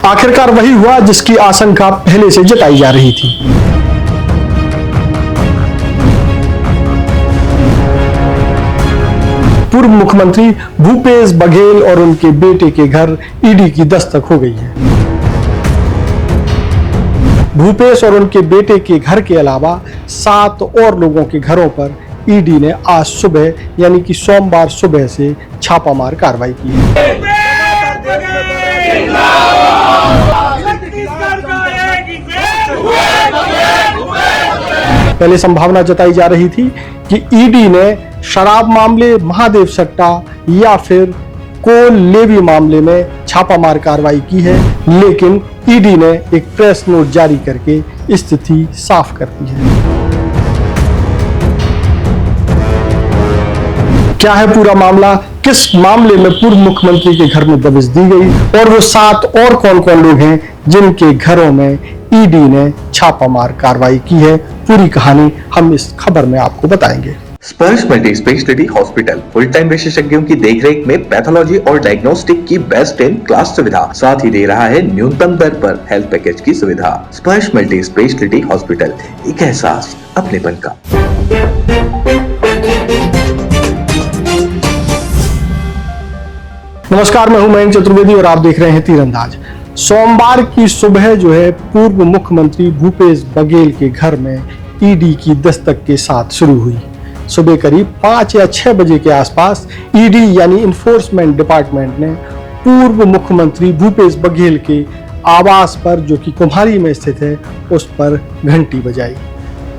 आखिरकार वही हुआ जिसकी आशंका पहले से जताई जा रही थी। पूर्व मुख्यमंत्री भूपेश बघेल और उनके बेटे के घर ईडी की दस्तक हो गई है। भूपेश और उनके बेटे के घर के अलावा 7 और लोगों के घरों पर ईडी ने आज सुबह यानी कि सोमवार सुबह से छापामार कार्रवाई की है। पहले संभावना जताई जा रही थी कि ईडी ने शराब मामले, महादेव सट्टा या फिर कोल लेवी मामले में छापामार कार्रवाई की है, लेकिन ईडी ने एक प्रेस नोट जारी करके स्थिति साफ कर दी है। क्या है पूरा मामला, किस मामले में पूर्व मुख्यमंत्री के घर में दबिश दी गई और वो 7 और कौन कौन लोग हैं जिनके घरों में ईडी ने छापामार कार्रवाई की है, पूरी कहानी हम इस खबर में आपको बताएंगे। स्पर्श multi speciality hospital full time विशेषज्ञों की देखरेख में पैथोलॉजी और डायग्नोस्टिक की बेस्ट इन क्लास सुविधा, साथ ही दे रहा है न्यूनतम दर पर हेल्थ पैकेज की सुविधा। स्पर्श मल्टी स्पेशलिटी हॉस्पिटल, एक एहसास अपनेपन का। नमस्कार, मैं हूं मयंक चतुर्वेदी और आप देख रहे हैं तीरंदाज। सोमवार की सुबह जो है पूर्व मुख्यमंत्री भूपेश बघेल के घर में ईडी की दस्तक के साथ शुरू हुई। सुबह करीब 5 या 6 बजे के आसपास ईडी यानी इन्फोर्समेंट डिपार्टमेंट ने पूर्व मुख्यमंत्री भूपेश बघेल के आवास पर, जो कि कुम्हारी में स्थित है, उस पर घंटी बजाई।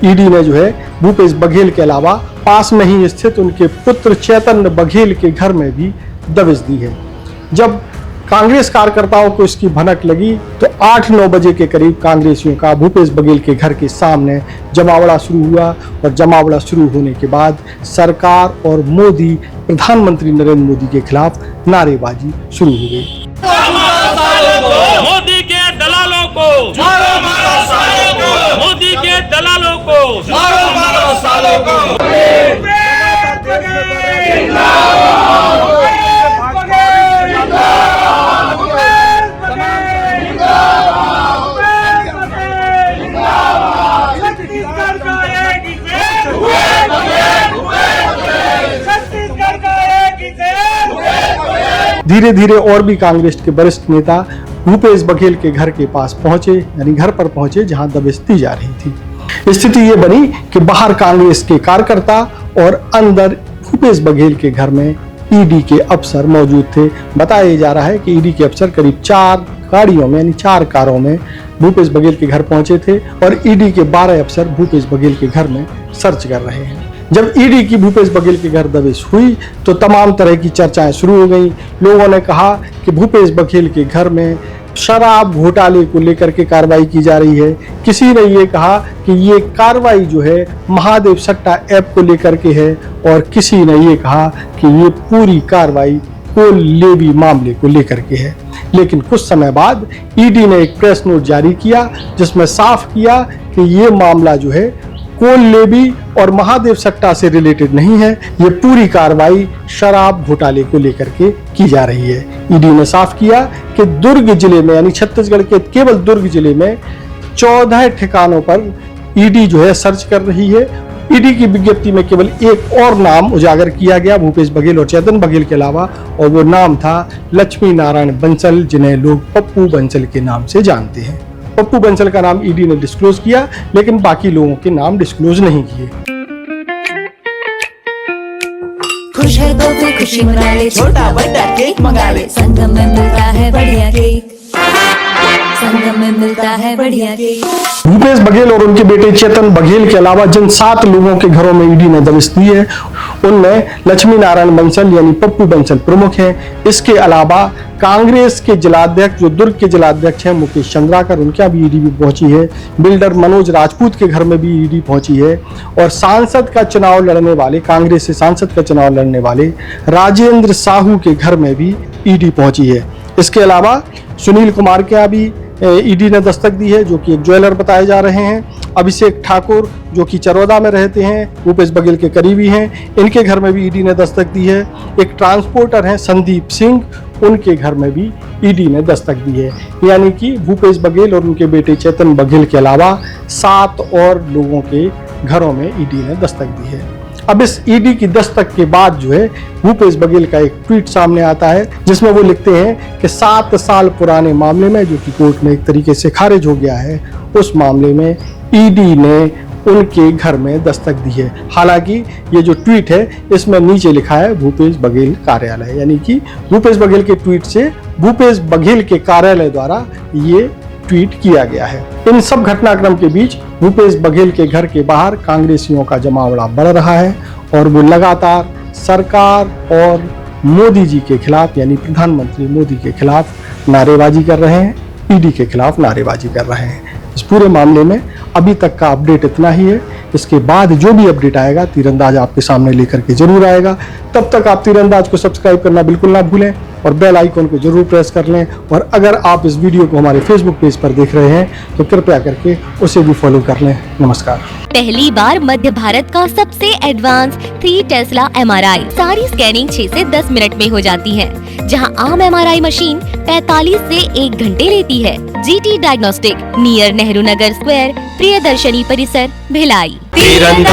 ईडी ने जो है भूपेश बघेल के अलावा पास में ही स्थित उनके पुत्र चैतन्य बघेल के घर में भी दबिश दी है। जब कांग्रेस कार्यकर्ताओं को इसकी भनक लगी तो 8-9 बजे के करीब कांग्रेसियों का भूपेश बघेल के घर के सामने जमावड़ा शुरू हुआ और जमावड़ा शुरू होने के बाद सरकार और मोदी, प्रधानमंत्री नरेंद्र मोदी के खिलाफ नारेबाजी शुरू हो गई। मोदी के दलालों को मारो, मारो सालों को, मोदी के दलालों को मारो, मारो सालों को। धीरे धीरे और भी कांग्रेस के वरिष्ठ नेता भूपेश बघेल के घर के पास पहुंचे, यानी घर पर पहुंचे जहां दबिश दी जा रही थी। स्थिति ये बनी कि बाहर कांग्रेस के कार्यकर्ता और अंदर भूपेश बघेल के घर में ईडी के अफसर मौजूद थे। बताया जा रहा है कि ईडी के अफसर करीब 4 गाड़ियों में यानी 4 कारों में भूपेश बघेल के घर पहुंचे थे और ईडी के 12 अफसर भूपेश बघेल के घर में सर्च कर रहे हैं। जब ईडी की भूपेश बघेल के घर दबिश हुई तो तमाम तरह की चर्चाएं शुरू हो गई। लोगों ने कहा कि भूपेश बघेल के घर में शराब घोटाले को लेकर के कार्रवाई की जा रही है। किसी ने ये कहा कि ये कार्रवाई जो है महादेव सट्टा ऐप को लेकर के है और किसी ने ये कहा कि ये पूरी कार्रवाई कोल लेवी मामले को लेकर के है। लेकिन कुछ समय बाद ईडी ने एक प्रेस नोट जारी किया जिसमें साफ किया कि ये मामला जो है कोल लेवी और महादेव सट्टा से रिलेटेड नहीं है, ये पूरी कार्रवाई शराब घोटाले को लेकर के की जा रही है। ईडी ने साफ किया कि दुर्ग जिले में यानी छत्तीसगढ़ के केवल दुर्ग जिले में 14 ठिकानों पर ईडी जो है सर्च कर रही है। ईडी की विज्ञप्ति में केवल एक और नाम उजागर किया गया भूपेश बघेल और चैतन्य बघेल के अलावा, और वो नाम था लक्ष्मी नारायण बंसल, जिन्हें लोग पप्पू बंसल के नाम से जानते हैं। पप्पू बंसल का नाम ईडी ने डिस्क्लोज किया, लेकिन बाकी लोगों के नाम डिस्क्लोज नहीं किए। खुश है तो कोई खुशी मना ले, छोटा बड़ा केक मंगा ले, संगम में मिलता है बढ़िया केक, संगम में मिलता है बढ़िया केक। भूपेश बघेल और उनके बेटे चेतन बघेल के अलावा जिन 7 लोगों के घरों में ईडी ने दबिश दी है उनमें लक्ष्मी नारायण बंसल यानी पप्पू बंसल प्रमुख हैं। इसके अलावा कांग्रेस के जिलाध्यक्ष, जो दुर्ग के जिलाध्यक्ष हैं मुकेश चंद्राकर, उनके यहाँ भी ईडी भी पहुंची है। बिल्डर मनोज राजपूत के घर में भी ईडी पहुंची है और सांसद का चुनाव लड़ने वाले, कांग्रेस से सांसद का चुनाव लड़ने वाले राजेंद्र साहू के घर में भी ईडी पहुंची है। इसके अलावा सुनील कुमार के यहाँ भी ईडी ने दस्तक दी है, जो कि एक ज्वेलर बताए जा रहे हैं। अभिषेक ठाकुर जो कि चरोदा में रहते हैं, भूपेश बघेल के करीबी हैं, इनके घर में भी ईडी ने दस्तक दी है। एक ट्रांसपोर्टर हैं संदीप सिंह, उनके घर में भी ईडी ने दस्तक दी है। यानी कि भूपेश बघेल और उनके बेटे चेतन बघेल के अलावा 7 और लोगों के घरों में ईडी ने दस्तक दी है। अब इस ईडी की दस्तक के बाद जो है भूपेश बघेल का एक ट्वीट सामने आता है जिसमें वो लिखते हैं कि 7 साल पुराने मामले में, जो कि कोर्ट में एक तरीके से खारिज हो गया है, उस मामले में ईडी ने उनके घर में दस्तक दी है। हालांकि ये जो ट्वीट है इसमें नीचे लिखा है भूपेश बघेल कार्यालय, यानी कि भूपेश बघेल के ट्वीट से भूपेश बघेल के कार्यालय द्वारा ये ट्वीट किया गया है। इन सब घटनाक्रम के बीच भूपेश बघेल के घर के बाहर कांग्रेसियों का जमावड़ा बढ़ रहा है और वो लगातार सरकार और मोदी जी के खिलाफ, यानी प्रधानमंत्री मोदी के खिलाफ नारेबाजी कर रहे हैं, ईडी के खिलाफ नारेबाजी कर रहे हैं। इस पूरे मामले में अभी तक का अपडेट इतना ही है। इसके बाद जो भी अपडेट आएगा तीरंदाज आपके सामने लेकर के जरूर आएगा। तब तक आप तीरंदाज को सब्सक्राइब करना बिल्कुल ना भूलें और बेल आइकन को जरूर प्रेस कर लें। और अगर आप इस वीडियो को हमारे फेसबुक पेज पर देख रहे हैं तो कृपया करके उसे भी फॉलो कर लें। नमस्कार। पहली बार मध्य भारत का सबसे एडवांस 3 टेस्ला MRI। सारी स्कैनिंग 6 से 10 मिनट में हो जाती है, जहां आम MRI मशीन 45 से 1 घंटे लेती है। GT diagnostic, near Nehru Nagar square, Priyadarshini परिसर, भिलाई। तीरंदाज।